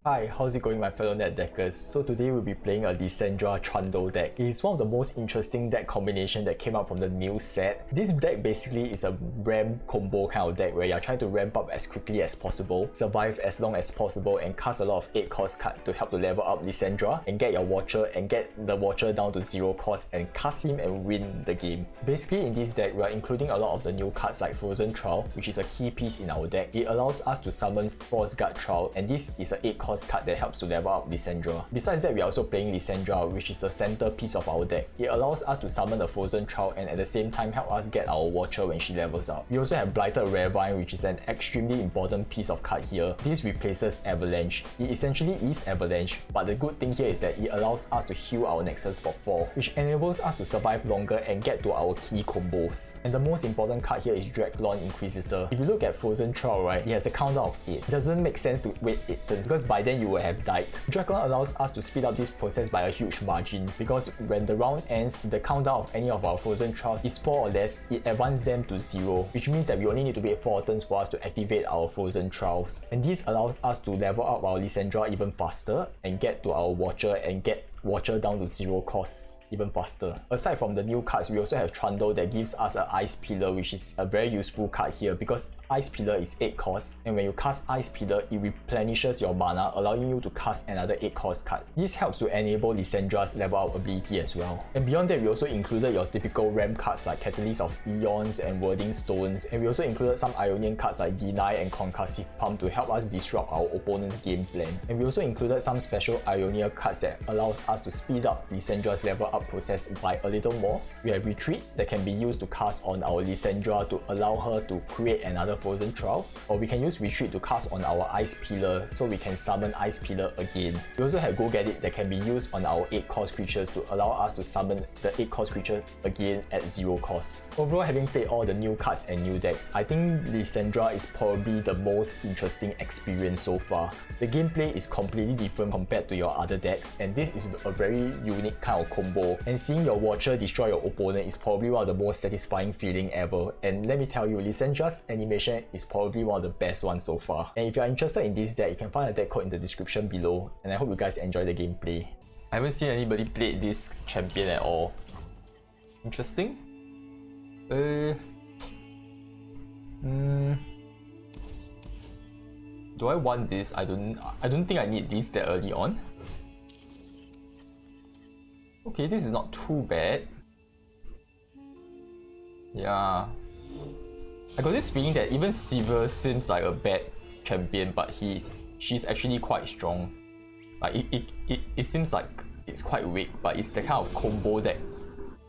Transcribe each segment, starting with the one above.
Hi, how's it going my fellow net deckers? So today we'll be playing a Lissandra Trundle deck. It is one of the most interesting deck combination that came out from the new set. This deck basically is a ramp combo kind of deck where you're trying to ramp up as quickly as possible, survive as long as possible, and cast a lot of 8 cost cards to help to level up Lissandra and get your Watcher and get the Watcher down to 0 cost and cast him and win the game. Basically in this deck we are including a lot of the new cards like Frozen Trial, which is a key piece in our deck. It allows us to summon Frostguard Trial, and this is an 8 cost card that helps to level up Lissandra. Besides that, we are also playing Lissandra, which is the centerpiece of our deck. It allows us to summon the Frozen Trial and at the same time help us get our Watcher when she levels up. We also have Blighted Ravine, which is an extremely important piece of card here. This replaces Avalanche. It essentially is Avalanche, but the good thing here is that it allows us to heal our Nexus for 4, which enables us to survive longer and get to our key combos. And the most important card here is Draglon Inquisitor. If you look at Frozen Trial, right, it has a counter of 8. It doesn't make sense to wait 8 turns because by then you will have died. Draglon allows us to speed up this process by a huge margin because when the round ends, the cooldown of any of our Frozen Trials is 4 or less, it advances them to 0, which means that we only need to wait 4 turns for us to activate our Frozen Trials. And this allows us to level up our Lissandra even faster and get to our Watcher and get Watcher down to 0 costs even faster. Aside from the new cards, we also have Trundle that gives us an Ice Pillar, which is a very useful card here because Ice Pillar is 8 cost, and when you cast Ice Pillar, it replenishes your mana, allowing you to cast another 8 cost card. This helps to enable Lissandra's level up ability as well. And beyond that, we also included your typical ramp cards like Catalyst of Eons and Wording Stones, and we also included some Ionian cards like Deny and Concussive Pump to help us disrupt our opponent's game plan. And we also included some special Ionia cards that allows us to speed up Lissandra's level up process by a little more. We have Retreat that can be used to cast on our Lissandra to allow her to create another Frozen Trial, or we can use Retreat to cast on our Ice Pillar so we can summon Ice Pillar again. We also have Go Get It that can be used on our 8 cost creatures to allow us to summon the 8 cost creatures again at 0 cost. Overall, having played all the new cards and new deck, I think Lissandra is probably the most interesting experience so far. The gameplay is completely different compared to your other decks, and this is a very unique kind of combo, and seeing your Watcher destroy your opponent is probably one of the most satisfying feeling ever. And let me tell you, Lissandra's animation is probably one of the best ones so far. And if you are interested in this deck, you can find a deck code in the description below, and I hope you guys enjoy the gameplay. I haven't seen anybody play this champion at all. Interesting? Do I want this? I don't think I need this that early on. Okay, this is not too bad. Yeah. I got this feeling that even Sivir seems like a bad champion, but she's actually quite strong. Like it seems like it's quite weak, but it's the kind of combo deck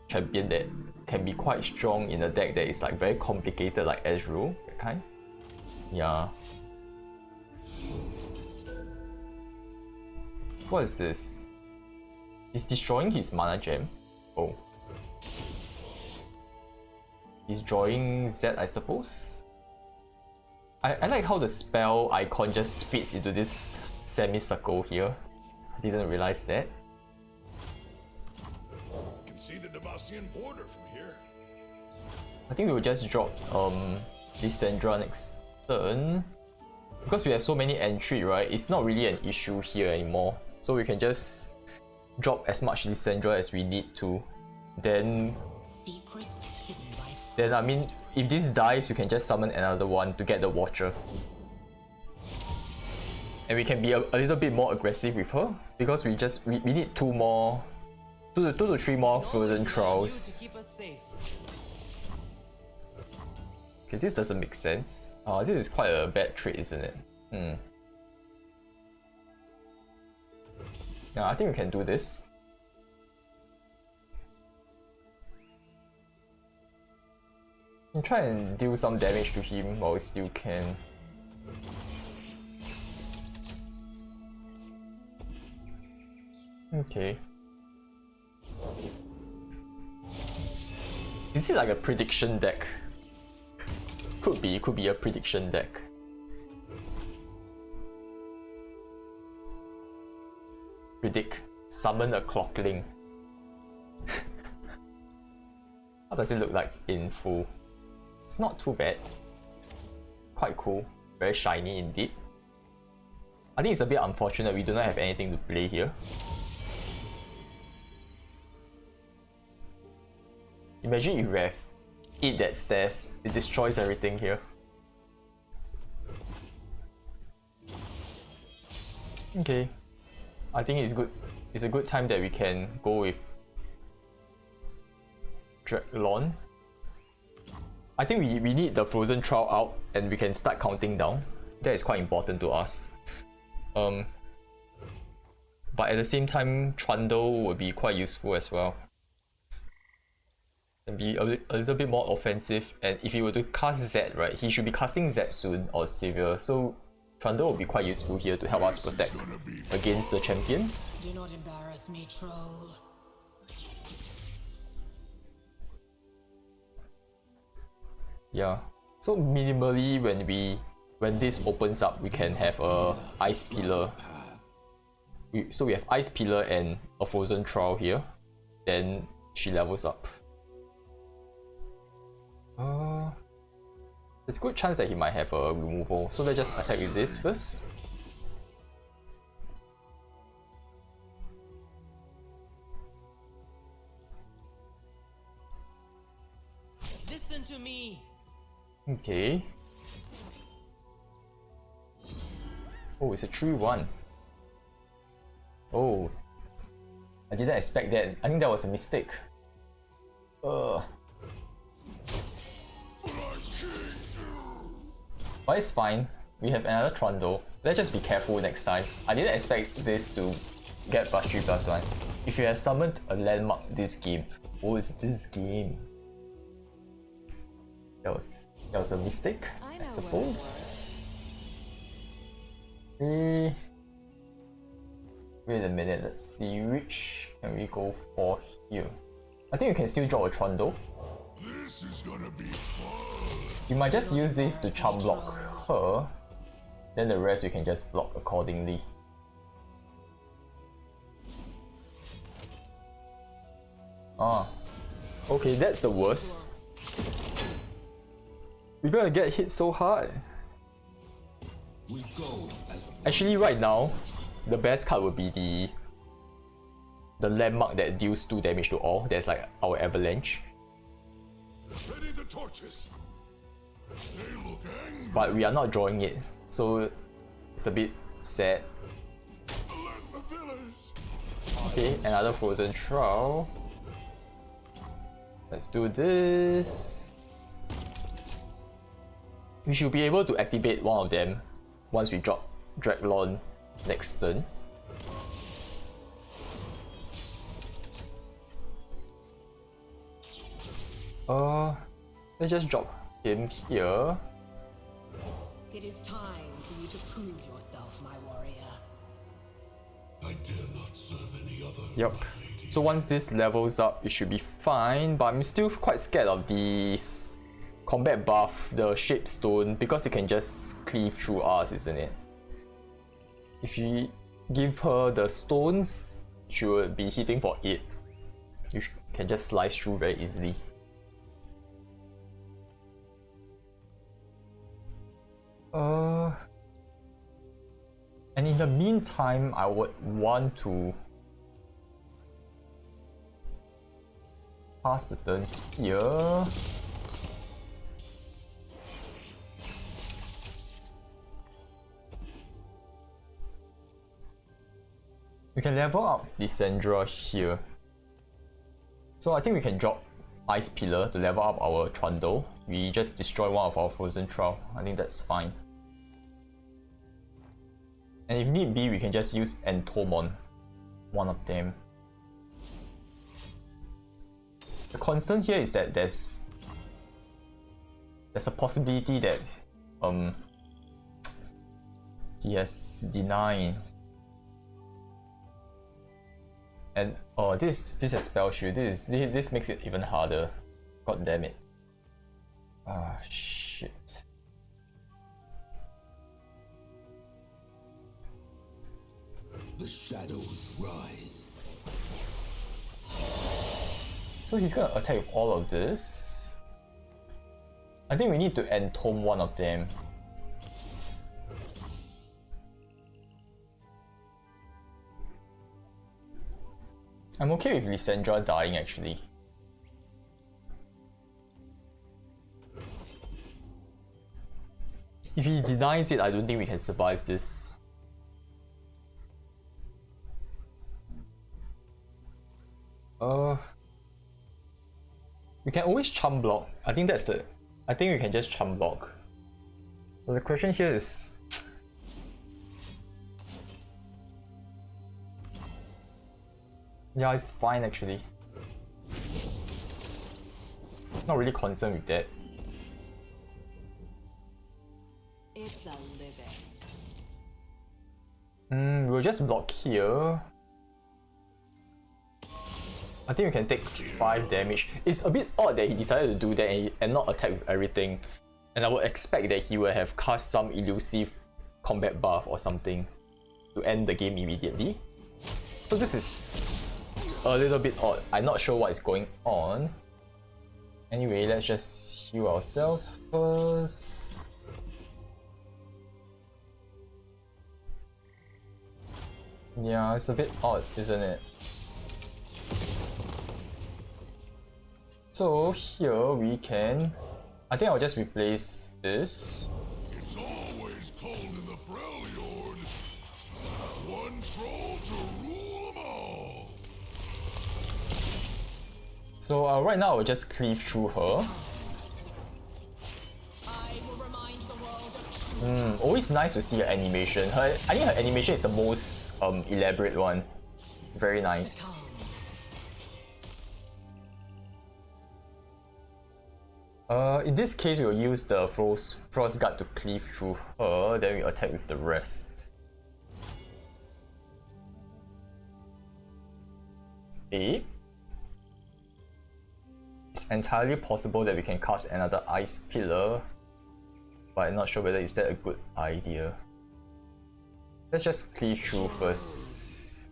champion that can be quite strong in a deck that is like very complicated like Ezreal, that kind. Yeah. What is this? He's destroying his mana gem. Oh. He's drawing Z, I suppose? I like how the spell icon just fits into this semicircle here. I didn't realize that. You can see the Devastian border from here. I think we will just drop Lissandra next turn. Because we have so many entry, right? It's not really an issue here anymore. So we can just drop as much Lissandra as we need to. Then I mean, if this dies, you can just summon another one to get the Watcher. And we can be a little bit more aggressive with her because we need 2 to 3 more Frozen Trials. Okay, this doesn't make sense. This is quite a bad trade, isn't it? Yeah, I think we can do this. And try and deal some damage to him while we still can. Okay. Is it like a prediction deck? Could be a prediction deck. Predict. Summon a Clockling. How does it look like in full? It's not too bad. Quite cool. Very shiny indeed. I think it's a bit unfortunate we do not have anything to play here. Imagine if we have eat that stairs, it destroys everything here. Okay, I think it's good. It's a good time that we can go with Draglon. I think we need the Frozen Trial out and we can start counting down. That is quite important to us. But at the same time, Trundle would be quite useful as well. And be a little bit more offensive. And if he were to cast Z, right, he should be casting Z soon or Savior. So Trundle will be quite useful here to help us protect against the champions. Do not embarrass me, troll. Yeah. So minimally when this opens up, we can have a Ice Pillar. So we have Ice Pillar and a Frozen Trial here. Then she levels up. There's a good chance that he might have a removal. So let's just attack with this first. Listen to me. Okay. Oh, it's a 3-1. Oh. I didn't expect that. I think that was a mistake. But it's fine. We have another Trundle. Let's just be careful next time. I didn't expect this to get +3/+1. If you had summoned a landmark this game, oh, it's this game. That was a mistake, I suppose. Wait a minute, let's see, which can we go for here? I think we can still draw a Trundle. This is gonna be fun. We might just use this to charm block her, then the rest we can just block accordingly. Okay, that's the worst. We're gonna get hit so hard. Actually, right now, the best card would be the landmark that deals 2 damage to all. That's like our avalanche. Ready the torches. They look angry. But we are not drawing it, so it's a bit sad. Alert the village. Okay, another Frozen Trial. Let's do this. We should be able to activate one of them once we drop Draglon next turn. Let's just drop him here. It is time for you to prove yourself, my warrior. I dare not serve any other. Yep. So once this levels up, it should be fine. But I'm still quite scared of the combat buff, the Shape Stone, because it can just cleave through us, isn't it? If you give her the stones, she will be hitting for 8. You can just slice through very easily. And in the meantime, I would want to pass the turn here. We can level up Lissandra here. So I think we can drop Ice Pillar to level up our Trundle. We just destroy one of our Frozen Trial. I think that's fine. And if need be, we can just use Entomb on one of them. The concern here is that there's a possibility that he has Deny. And this has Spell Shield. This makes it even harder. God damn it. Ah, shit. The shadows rise. So he's gonna attack with all of this. I think we need to Entomb one of them. I'm okay with Lissandra dying actually. If he denies it, I don't think we can survive this. We can always chum block. I think we can just chum block. So the question here is, yeah, it's fine actually. Not really concerned with that. It's a living. We'll just block here. I think we can take 5 damage. It's a bit odd that he decided to do that and not attack with everything. And I would expect that he would have cast some elusive combat buff or something to end the game immediately. So this is a little bit odd. I'm not sure what is going on. Anyway, let's just heal ourselves first. Yeah, it's a bit odd, isn't it? So here we can, I think I'll just replace this. It's always cold in the Freljord. One troll to rule them all. So right now I'll just cleave through her. I will remind the world of Always nice to see her animation. I think her animation is the most elaborate one. Very nice. In this case, we'll use the Frost Guard to cleave through her, then we attack with the rest. Okay. It's entirely possible that we can cast another Ice Pillar, but I'm not sure whether is that a good idea. Let's just cleave through first.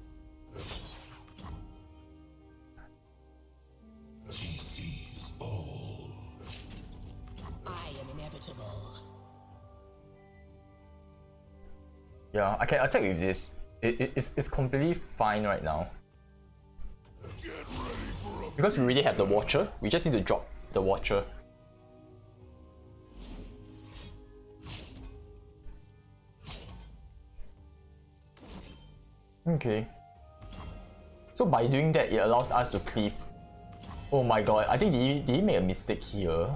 She sees all. I am inevitable. Yeah, I can attack with this. It's completely fine right now. Get ready for a Because we already have the Watcher, we just need to drop the Watcher. Okay. So by doing that, it allows us to cleave. Oh my god, I think did he make a mistake here?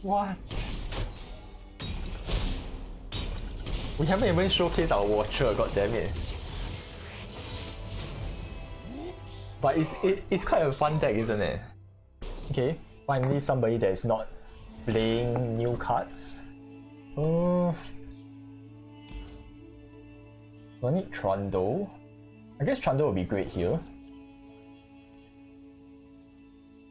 What? We haven't even showcased our Watcher, god damn it. But it's quite a fun deck, isn't it? Okay, finally somebody that is not playing new cards. Do I need Trundle? I guess Trundle will be great here.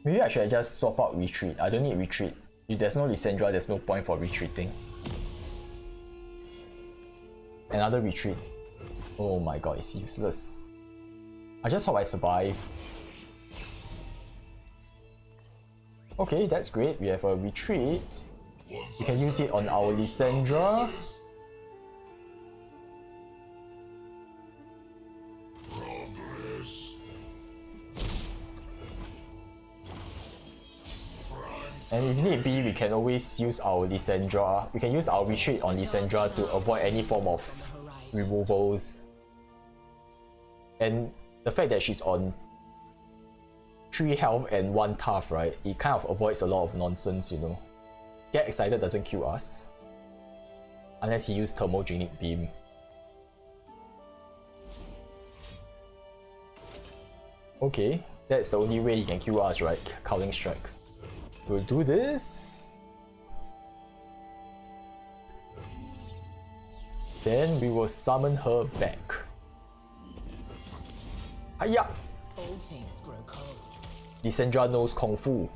Maybe I should just swap out Retreat. I don't need Retreat. If there's no Lissandra, there's no point for retreating. Another Retreat. Oh my god, it's useless. I just hope I survive. Okay, that's great. We have a Retreat. We can use it on our Lissandra. progress. And if need be, we can always use our Lissandra. We can use our Retreat on Lissandra to avoid any form of removals. And the fact that she's on 3 health and 1 tough, right? It kind of avoids a lot of nonsense, you know. Get Excited doesn't kill us. Unless he used Thermogenic Beam. Okay, that's the only way he can kill us, right? Cowling Strike. We'll do this. Then we will summon her back. Hiya! All things grow cold. Lissandra knows Kung Fu.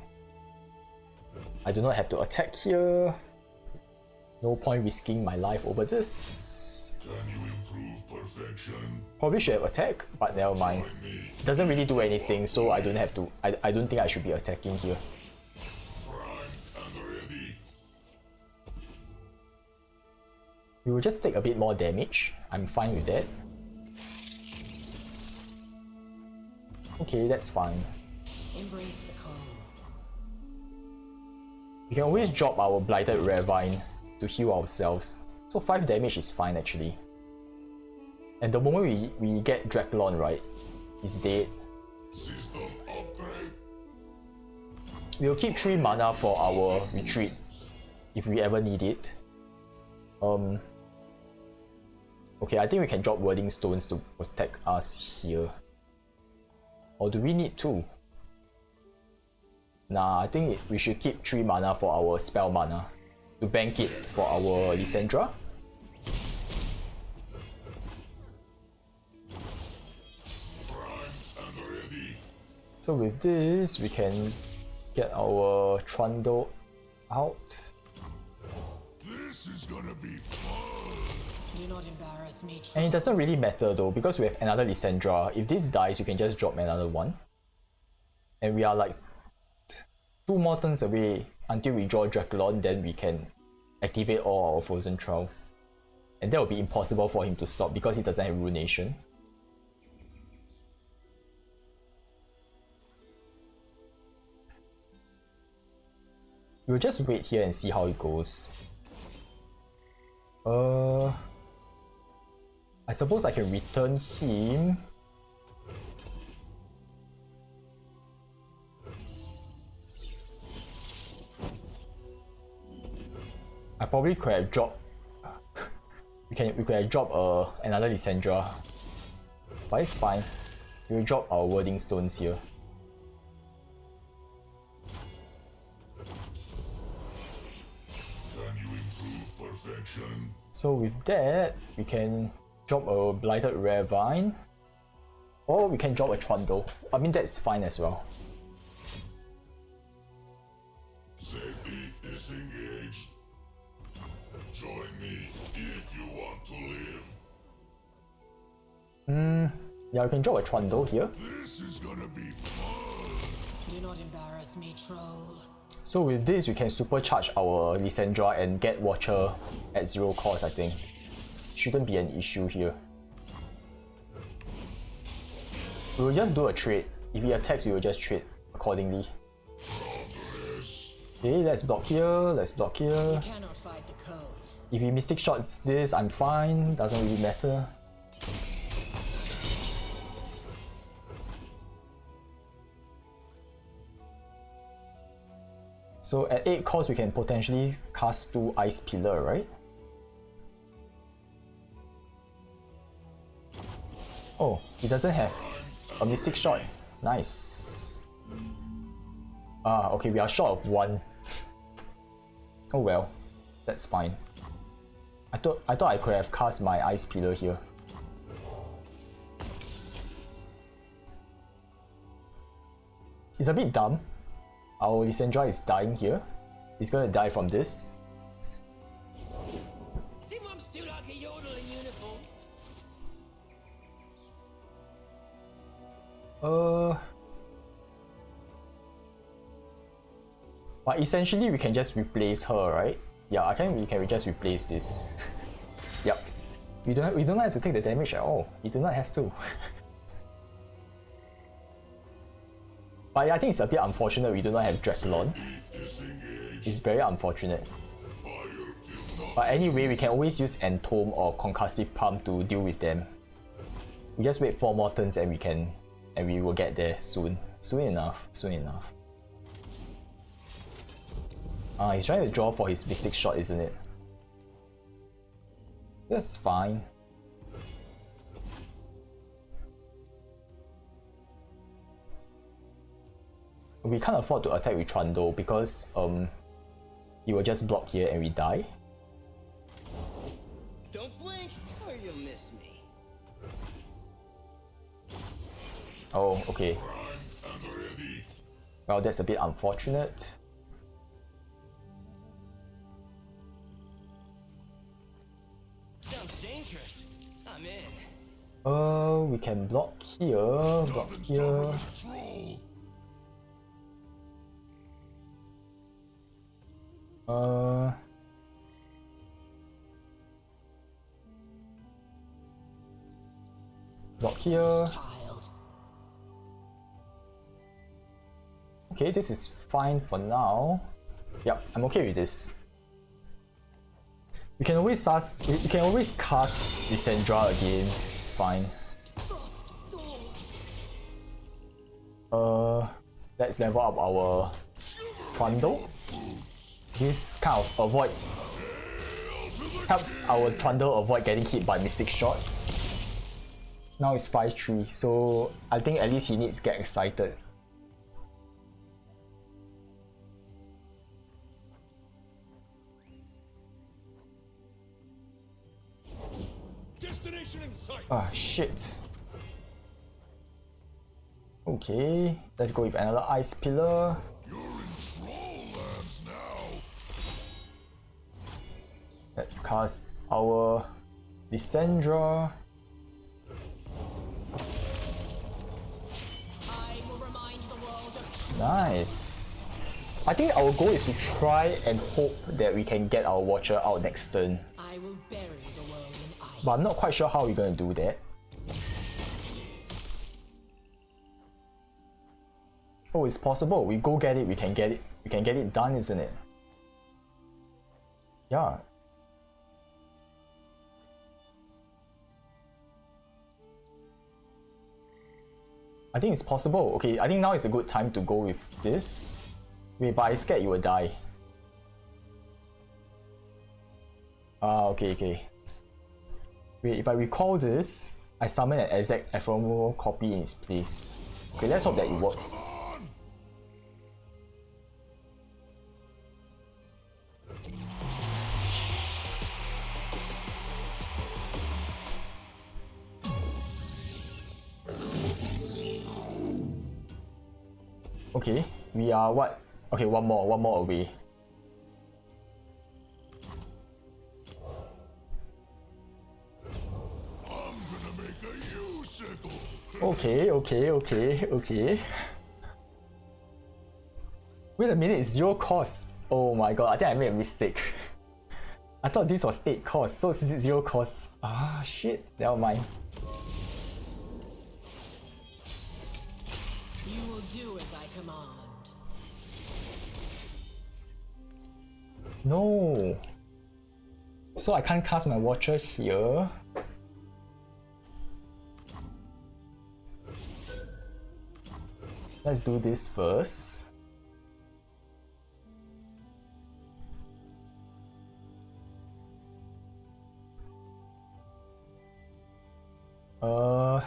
I do not have to attack here. No point risking my life over this. Can you improve perfection? Probably should have attacked, but never mind. It doesn't really do anything, so I don't have to. I don't think I should be attacking here. Prime and ready. We will just take a bit more damage. I'm fine with that. Okay, that's fine. Embrace the cold. We can always drop our Blighted Ravine to heal ourselves. So 5 damage is fine actually. And the moment we get Draculon right, he's dead. System upgrade. We'll keep 3 mana for our retreat if we ever need it. Okay, I think we can drop Wording Stones to protect us here. Or do we need 2? Nah, I think we should keep 3 mana for our spell mana to bank it for our Lissandra. So with this, we can get our Trundle out. This is gonna be fun. Do not embarrass me, And it doesn't really matter though, because we have another Lissandra. If this dies, you can just drop another one. And we are like 2 more turns away until we draw Draculon, then we can activate all our Frozen Trials. And that will be impossible for him to stop because he doesn't have Ruination. We'll just wait here and see how it goes. I suppose I can return him. I probably could have dropped. we could have dropped another Lissandra, but it's fine. We'll drop our Wording Stones here. Can you improve perfection? So with that, we can drop a Blighted Ravine, or we can drop a Trundle. I mean, that's fine as well. Safety disengaged. Join me if you want to live. Yeah, we can drop a Trundle here. This is gonna be fun. Do not embarrass me, troll. So with this, we can supercharge our Lissandra and get Watcher at 0 cost, I think. Shouldn't be an issue here. We will just do a trade. If he attacks, we will just trade accordingly. Okay, let's block here, let's block here. You cannot fight the code. If he Mystic Shots this, I'm fine, doesn't really matter. So at 8 cost, we can potentially cast 2 Ice Pillar, right? Oh, he doesn't have a Mystic Shot. Nice. Ah, okay, we are short of 1. Oh well, that's fine. I thought I could have cast my Ice Pillar here. It's a bit dumb. Our Lissandra is dying here. He's gonna die from this. Think I'm still like a yodel in uniform. But essentially we can just replace her, right? Yeah, I think we can just replace this. Yep. We don't have to take the damage at all. We do not have to. But I think it's a bit unfortunate we do not have Draculon. It's very unfortunate. But anyway, we can always use Entome or Concussive Pump to deal with them. We just wait 4 more turns and we will get there soon. Soon enough. Ah, he's trying to draw for his Mystic Shot, isn't it? That's fine. We can't afford to attack with Trundle because he will just block here and we die. Don't blink or you'll miss me. Oh, okay. Well, that's a bit unfortunate. Sounds dangerous. I'm in. We can block here, block here. Block here. Child. Okay, this is fine for now. Yep, I'm okay with this. You can always cast Lissandra again. It's fine. Let's level up our Trundle. This kind of helps our Trundle avoid getting hit by Mystic Shot. Now it's 5-3, so I think at least he needs to get excited. Destination in sight. Ah, shit. Okay, let's go with another Ice Pillar. You're in troll lands now. Let's cast our Lissandra. I will remind the world of Nice. I think our goal is to try and hope that we can get our Watcher out next turn. I will bury the world in ice. But I'm not quite sure how we're gonna do that. Oh, it's possible. We go get it, we can get it. We can get it done, isn't it? Yeah. I think it's possible. Okay, I think now is a good time to go with this. Wait, but I scared you will die. Ah, okay. Wait, if I recall this, I summon an exact ephemeral copy in its place. Okay, let's hope that it works. Okay, we are what? Okay, one more away. I'm gonna make a U-sickle. Okay. Wait a minute, it's 0 cost. Oh my god, I think I made a mistake. I thought this was 8 cost, so it's 0 cost. Ah, shit, never mind. You will do as I command. No. So I can't cast my Watcher here. Let's do this first. Feel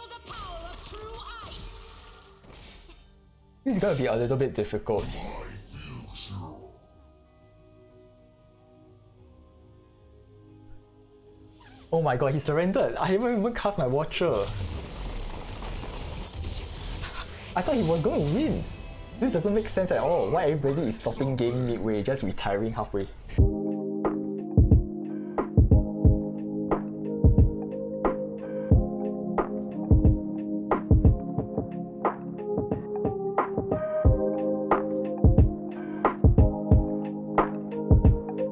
the power of true ice. This is gonna be a little bit difficult. Oh my god, he surrendered! I haven't even cast my Watcher! I thought he was going to win! This doesn't make sense at all. Why everybody is stopping game midway, just retiring halfway?